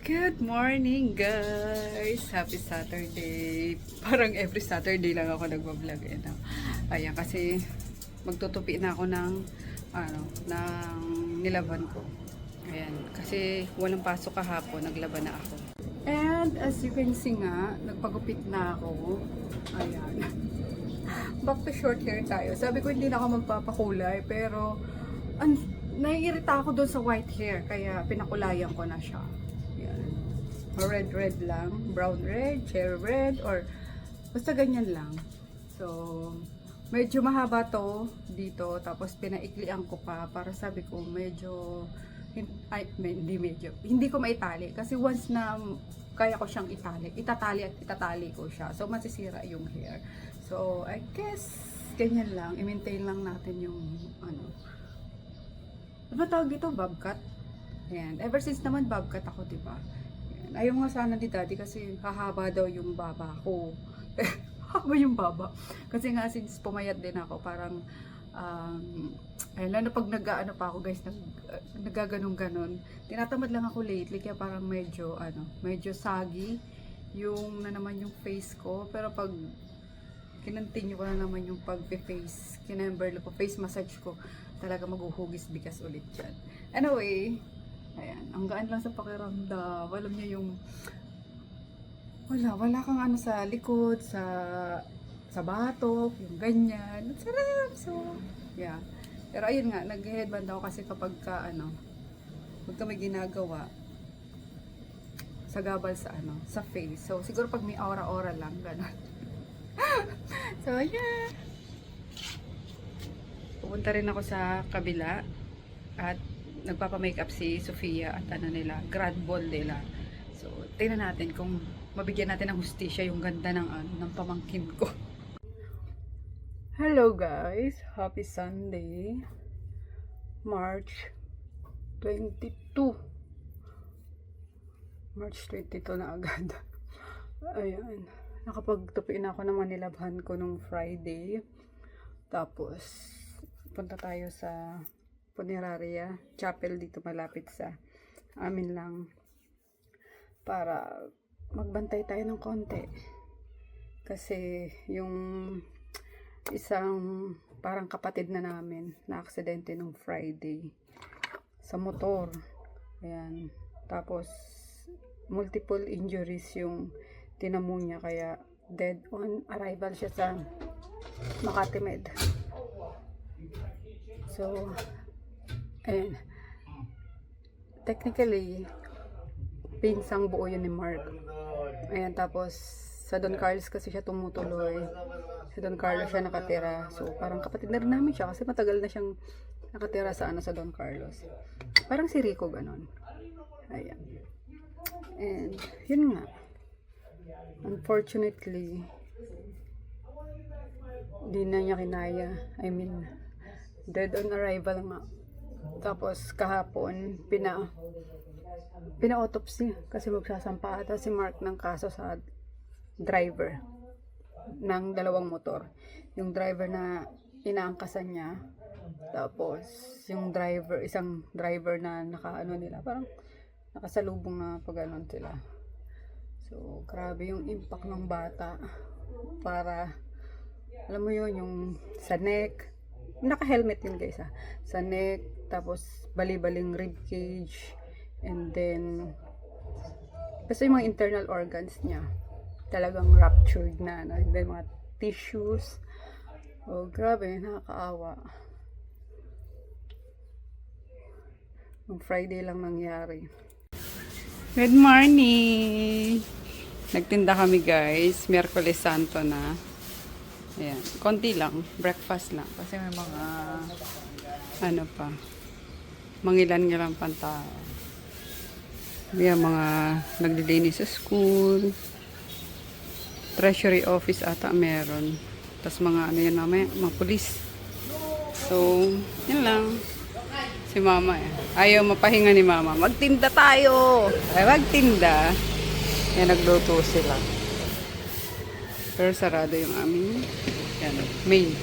Good morning guys! Happy Saturday! Parang every Saturday lang ako nagbablog eh, no? Ayan, kasi magtutupi na ako ng nilaban ko. Ayan, kasi walang pasok kahapon, naglaban na ako. And as you can see nga, nagpagupit na ako. Ayan. Back to short hair tayo. Sabi ko hindi na ako magpapakulay, pero naiirita ako doon sa white hair, kaya pinakulayan ko na siya. Red lang, brown red, cherry red, or basta ganyan lang. So, medyo mahaba to dito, tapos pinaiklian ko pa para sabi ko medyo, hindi ko maitali. Kasi once na kaya ko siyang itatali at itatali ko siya. So, masisira yung hair. So, I guess, ganyan lang. I-maintain lang natin yung, ano tawag dito? Bob cut. Ayan. Ever since naman bob cut ako, diba? Ayaw nga sana ni daddy kasi hahaba daw yung baba ko. Haba yung baba. Kasi nga since pumayat din ako, parang ayun, lalo pag nag-ano pa ako guys, nagaganong-ganon. Tinatamad lang ako lately, kaya parang medyo saggy yung na naman yung face ko. Pero pag kinontinue ko na naman yung pag-face, kinemberlo ko, face massage ko, talaga maghuhugis bigas ulit dyan. Anyway, ayan, ang gaan lang sa pakiramdam. Alam niyo yung wala kang ano sa likod, sa batok, yung ganyan. Ang sarap. So, yeah. Pero ayun nga, nag-headband ako kasi kapag pagka may ginagawa sa gabal sa face. So, siguro pag may aura-aura lang, gano'n. So, yeah. Pupunta rin ako sa kabila at nagpapa-makeup si Sofia at grad ball nila. So, tingnan natin kung mabigyan natin ng hustisya yung ganda ng pamangkin ko. Hello guys! Happy Sunday! March 22. March 22 na agad. Ayan. Nakapagtupiin ako ng manilabhan ko nung Friday. Tapos, punta tayo sa Funeraria Chapel dito malapit sa amin lang para magbantay tayo ng konti kasi yung isang parang kapatid na namin na aksidente nung Friday sa motor. Ayan, tapos multiple injuries yung tinamo niya, kaya dead on arrival siya sa Makati Med. So ayan, technically pinsang buo yun ni Mark. Ayan, tapos sa Don Carlos kasi siya tumutuloy, sa Don Carlos siya nakatira. So parang kapatid na rin namin siya kasi matagal na siyang nakatira sa Don Carlos. Parang si Rico ganon. Ayan, and yun nga, unfortunately di na niya kinaya. I mean, dead on arrival nga. Tapos kahapon pina-autopsy kasi magsasampa ata si Mark ng kaso sa driver ng dalawang motor. Yung driver na inaangkasan niya, tapos yung isang driver na parang nakasalubong na pag-anon sila. So grabe yung impact ng bata. Para alam mo yun, yung sa neck, naka-helmet yun guys sa neck, tapos bali-baling rib cage, and then basta yung mga internal organs niya talagang ruptured na, and then mga tissues. Oh grabe, nakakaawa. Nung Friday lang nangyari. Good morning! Nagtinda kami guys, Miyerkules Santo na. Ayan, konti lang, breakfast lang. Kasi may mga, mangilan-ngilan pang tao. May mga naglilinis sa school. Treasury office ata meron. Tapos mga mga police. So, yun lang. Si mama ayaw mapahinga ni mama. Magtinda tayo! Ay, magtinda. Yan, nagluto sila. Pero sarado yung aming main.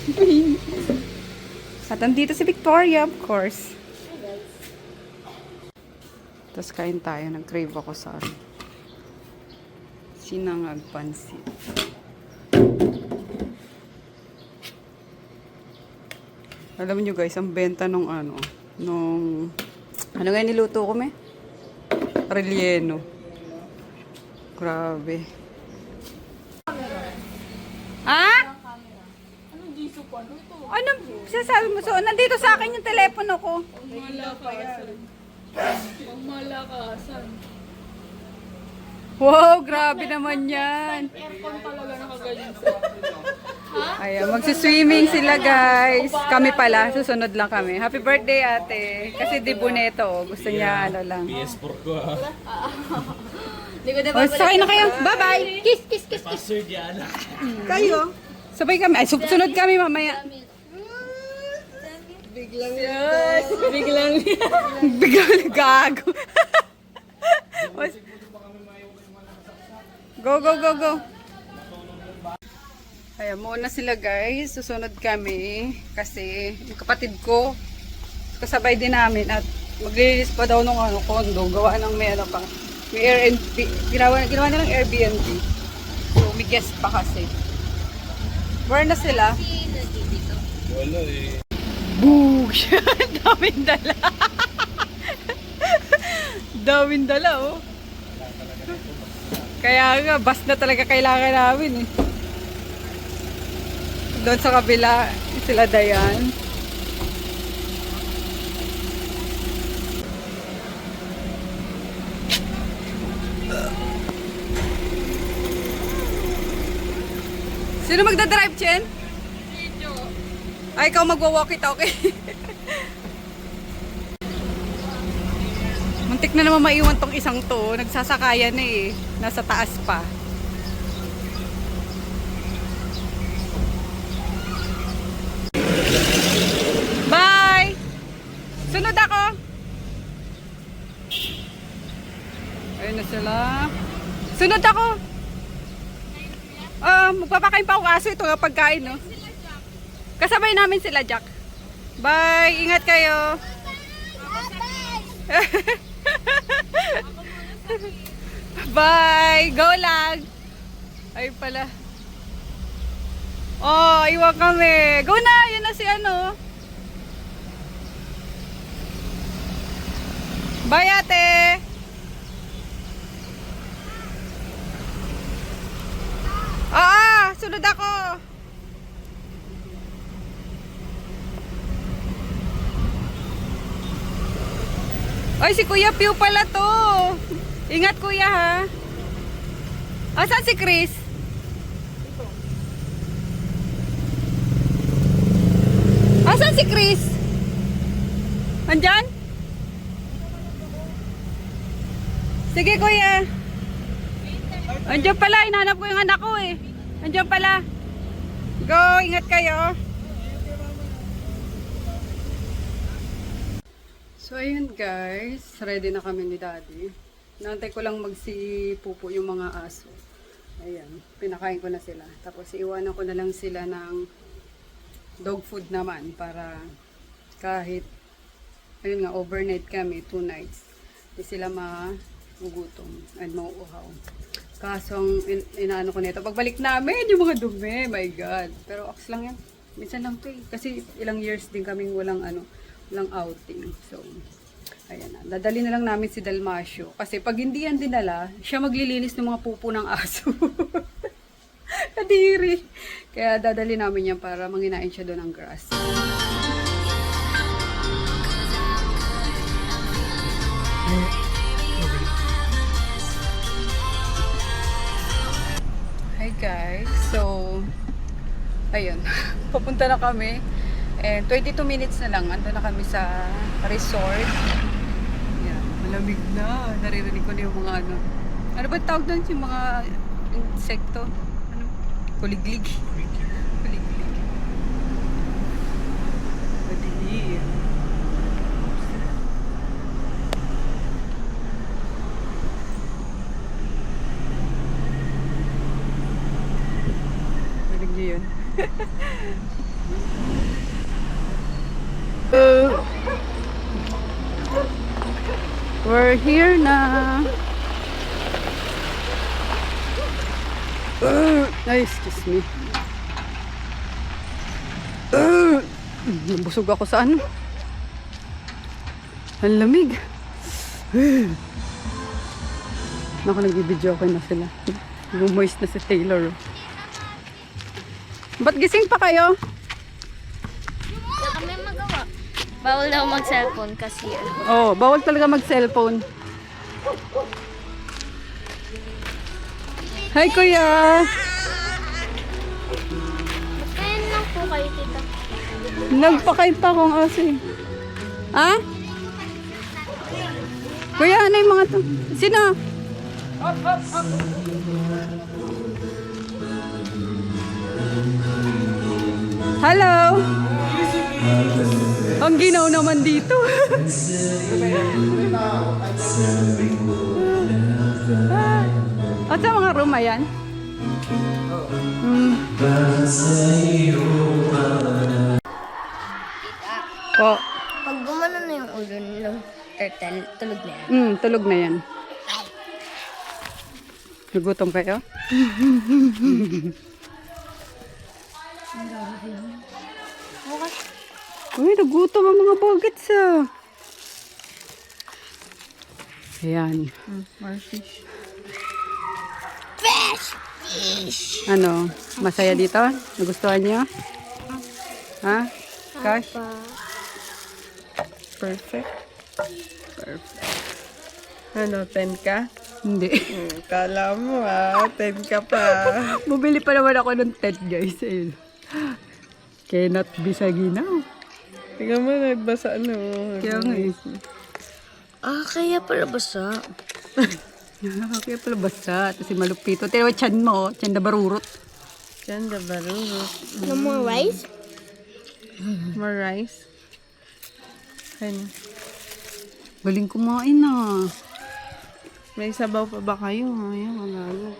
At andito si Victoria, of course. Tapos kain tayo. Nag-crave ako sa sinangag pansit. Alam nyo guys, ang benta nung ano nga niluto ko me? Relleno. Grabe. Ha? Anong giso pa? Ano to? Ano sasabi mo? So, nandito sa akin yung telepono ko. Malakasan. Wow, grabe naman yan. Aircon talaga nakaganyan sa Ayan, magsiswimming sila guys. Kami pala, susunod lang kami. Happy birthday ate. Kasi di boneto, gusto niya ano lang. PS4 ko Hindi ko O, sakay na kayo. Bye-bye. Kiss, kiss, kiss. Password yan. Kayo. Sabay kami. Ay, sunod kami mamaya. Biglang. Biglang gago. Go, go, go, go. Ayan, muna sila guys. Susunod kami. Kasi yung kapatid ko, kasabay din namin at maglilinis pa daw ng ano, condo. Gawa ng may ano pa. May Airbnb. Ginawa nilang Airbnb. So, may guest pa kasi. Where na sila? Wala eh. Boog! Daming dala. Daming dala, oh. Kaya nga, bus na talaga kailangan namin eh. Doon sa kabila, sila Dayan. Sino magdadrive, Chen? Ay, ikaw magwa-walkie-talkie. Muntik na naman maiwan tong isang to. Nagsasakayan na eh. Nasa taas pa. Bye! Sunod ako. Ayun na sila. Sunod ako. Magpapakain pa ako aso. Ito nga pagkain, no? Kasabay namin sila, Jack. Bye! Ingat kayo. Bye! Go lang! Ay pala. Oh, iwan kami. Go na! Yun na si ano. Bye, ate! Sunod ako! Ay, si Kuya Pew pala to. Ingat kuya ha. Asan si Chris? Asan si Chris? Andyan? Sige kuya. Andyan pala, hinahanap ko yung anak ko eh. Andyan pala. Go, ingat kayo. So ayun guys, ready na kami ni Daddy. Naantay ko lang magsipupo yung mga aso. Ayan, pinakain ko na sila. Tapos iiwanan ko na lang sila ng dog food naman para kahit ayun nga, overnight kami, 2 nights. Hindi sila magugutom and mauuhaw. Kaso ang inaano ko nito, pagbalik namin yung mga dumi, my God. Pero ox lang yan. Minsan lang to eh. Kasi ilang years din kaming walang outing. So, ayan na. Dadali na lang namin si Dalmasio. Kasi pag hindi yan dinala, siya maglilinis ng mga pupo ng aso. Kadiri. Kaya dadali namin yan para manginain siya doon ng grass. Hi guys. So, ayun. Papunta na kami. And 22 minutes na lang. Ando na kami sa resort. Yan. Malamig na. Naririnig ko na yung mga ano. Ano ba tawag doon? Yung mga insekto? Ano? Kuliglig. Kuliglig. Madilim. Rinig niyo yun? We're We're here na. Ay, excuse me. Nabusog ako sa ano. Ang lamig. Naku, nagbibidyo ko na sila. Gumoist na si Taylor. Ba't gising pa kayo? Wala kami magawa. Bawal daw mag-cellphone kasi Oh, bawal talaga mag-cellphone. Hi, kuya! Kaya lang po kayo, tita. Nagpakain pa akong aso eh. Ha? Kuya, ano yung mga to? Sino? Hello? Ang ginaw naman dito. At sa mga room ayan? Po. Pag gumano na yung ulo ng turtle, tulog na yan. Tulog na yan. Nagutom kayo? Uy, nagutom ang mga buggets ah. Ayan. More fish. Ano? Masaya dito? Nagustuhan niyo? Ha? Cash? Perfect. Perfect. Ano, 10 ka? Hindi. Kala mo 10 ka pa. Bumili pa naman ako ng tent guys. Ayun. Cannot be saginaw. Tingnan mo, nagbasa ano. Kaya nga eh. Kaya pala basa. Kaya pala basta. Kasi malupito. Tinawa chan mo. Chan na barurot. Yan, the barurot. No more rice? More rice. Ano? Galing kumain ah. May sabaw pa ba kayo? Ayan, malalo.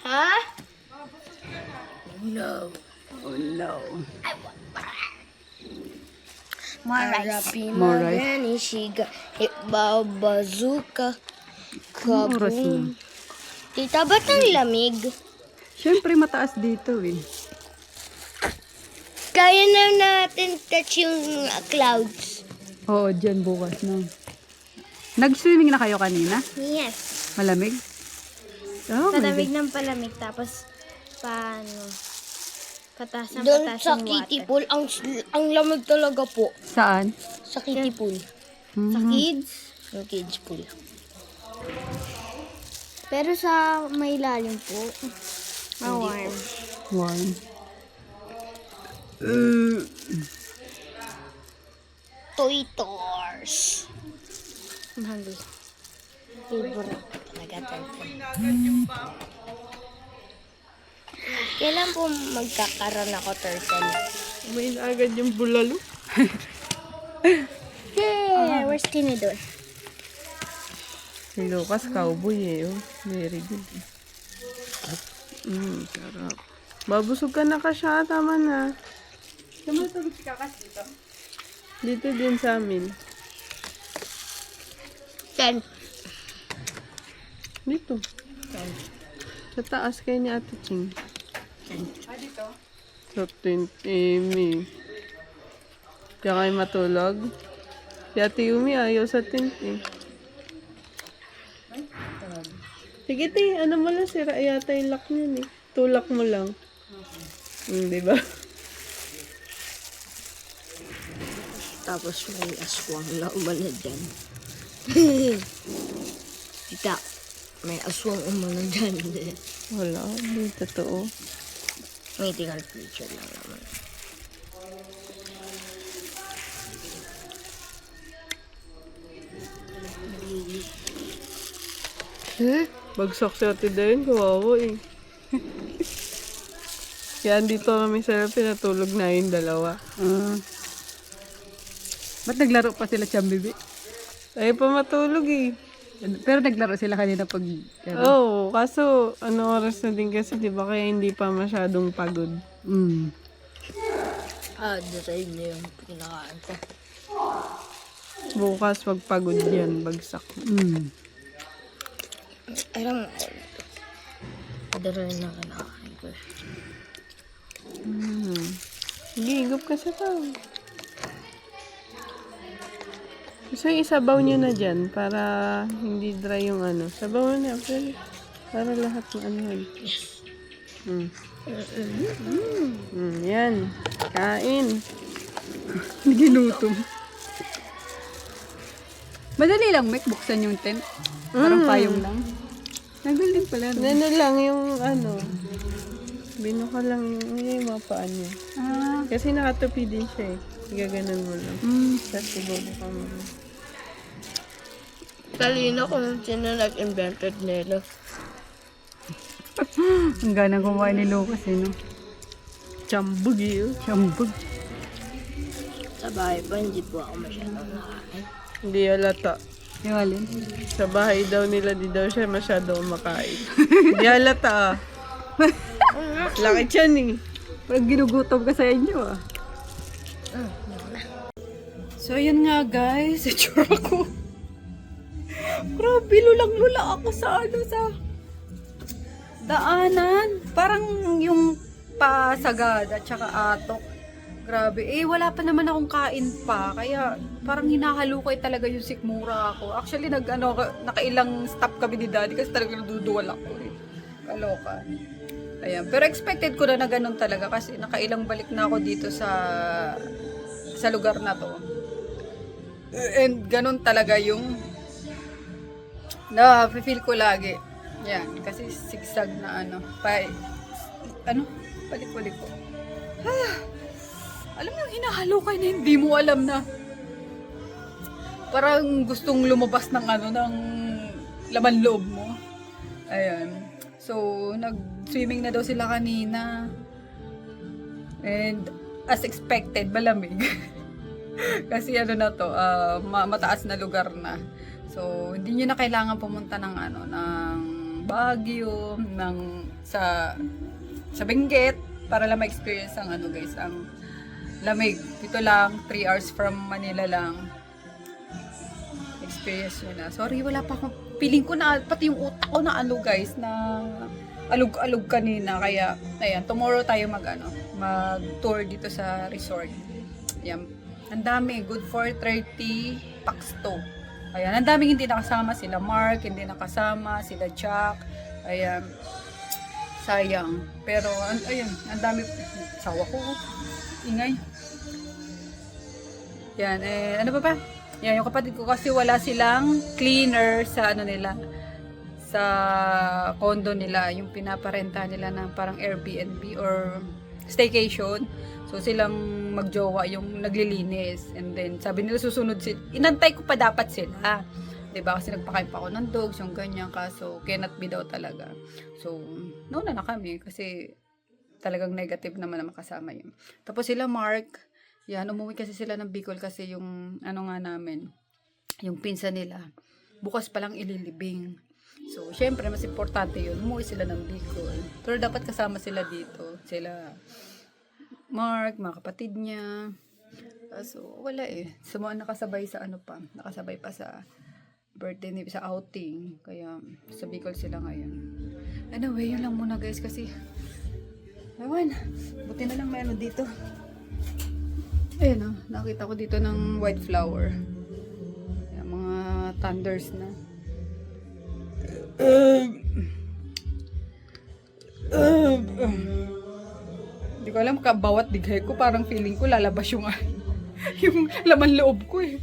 Ha? Oh no. More rice. More rice. Nishiga. Bazooka. Oras na. Tita, ba't ang lamig? Siyempre mataas dito eh. Kaya na natin touch yung clouds. Oo, dyan bukas na. Nag-swimming na kayo kanina? Yes. Malamig? Oh, Palamig ng palamig. Tapos, paano? Patas ng patas sa kiddie pool, ang lamig talaga po. Saan? Sa kiddie pool. Sa kids? Yung kids pool. Pero sa may lalim po, warm. Warm. Toy tours. Mahal. Favorite talaga turtle. Kailan po magkakaroon ako turtle? May agad yung bulalo. Yeah, where's Tinidor? Si Lucas, cowboy eh. Oh. Very good. Sarap. Babusog ka na ka siya. Tama na. Sumatulog si Kakas dito? Dito din sa amin. 10. Dito. Sa taas kayo ni Ate Ching. Dito? Sa 20 Amy. Kaya kayo matulog. Si Ate Yumi ayaw sa tent eh. Sige te, ano mo lang, sira yata yung lock niyan eh. Tulak mo lang. Diba? Tapos may aswang na umano dyan. Tita, may aswang umano dyan. Wala, hindi totoo. Mythical creature lang naman. Bagsak si Ate Dayan, kawawa eh. Kaya dito kami sa pinatulog na yung dalawa. Ba't naglaro pa sila Chambibi? Ayaw pa matulog eh. Pero naglaro sila kanina pag... Oo, kaso ano oras na din kasi, di ba, kaya hindi pa masyadong pagod. Design niya yung pinakain ko. Bukas wag pagod yan, bagsak. Alam mo, design na kinakain ko. Gigop ka sa tao. Gusto yung isabaw nyo na dyan para hindi dry yung ano. Sabaw na actually. Para lahat ng ano. Yan. Kain. Ginutom. Madali lang, Mek, buksan yung tent. Parang payong lang. Nagaling pala. No? Ano lang yung ano. Binuka lang yung mga paan niya. Kasi nakatupi din siya eh. Gaganon mo lang. Tapos ibubuka mo lang. Talino kung sino nag-invented nila. Ang gana kumain ni Lucas eh, no? Chambug yun. Siyambag. Sa bahay pa, hindi po ako masyadong nakain. Hindi halata. Yung alin? Sa bahay daw nila, di daw siya masyado makain. Hindi halata ah. Laki tiyan eh. Parang ginugutom ka sa inyo ah. So yun nga guys, sa tsura ko. Grabe, lulang-lula ako sa ano, sa daanan. Parang yung pasagada tsaka atok. Grabe. Wala pa naman akong kain pa. Kaya parang hinahalukay talaga yung sikmura ako. Actually, nakailang stop kami ni Daddy kasi talaga naduduwal ako eh. Kaloka. Ayan. Pero expected ko na ganun talaga kasi nakailang balik na ako dito sa lugar na to. And ganun talaga yung feel ko lagi. Yan. Kasi sigsag na balik-balik ko. Alam mo yung hinahalukay na hindi mo alam na parang gustong lumabas ng ng laman loob mo. Ayan. So, nag-swimming na daw sila kanina. And as expected, malamig. Kasi na to, mataas na lugar na. So, hindi nyo na kailangan pumunta ng ng Baguio, sa Benguet para lang ma-experience ang guys, ang lamig. Dito lang, 3 hours from Manila lang. Experience nyo na. Sorry, wala pa akong, feeling ko na, pati yung utak ko na guys, na alug-alug kanina. Kaya, ayan, tomorrow tayo mag-tour dito sa resort. Ayan, ang dami, good for 30 packs to. Ayan, ang daming hindi nakasama, sila Mark, hindi nakasama, sila Chuck. Ayan, sayang. Pero, ayun, ang dami, sawa ko, ingay. Yan, ano pa? Yan, yung kapatid ko kasi wala silang cleaner sa nila, sa condo nila, yung pinaparenta nila na parang Airbnb or staycation. So silang magjowa yung naglilinis. And then sabi nila susunod sila. Inantay ko pa dapat sila. 'Di ba? Kasi nagpakain pa ako ng dogs, yung ganyan, kaso cannot be daw talaga. So, nauna na kami kasi talagang negative naman na makasama yun. Tapos sila Mark, yan, umuwi kasi sila ng Bicol kasi yung namin, yung pinsan nila, bukas palang ililibing. So, syempre, mas importante yun. Umuwi sila ng Bicol. Pero dapat kasama sila dito. Sila Mark, mga kapatid niya. So, wala eh. Sumuha nakasabay sa nakasabay pa sa birthday ni sa outing. Kaya, sa Bicol sila ngayon. Anyway, yun lang muna guys kasi ewan, buti na lang may dito. Ayan nakita ko dito ng white flower. Ayan, mga thunders na. Hindi ko alam, bawat dighay ko parang feeling ko lalabas yung yung laman loob ko eh.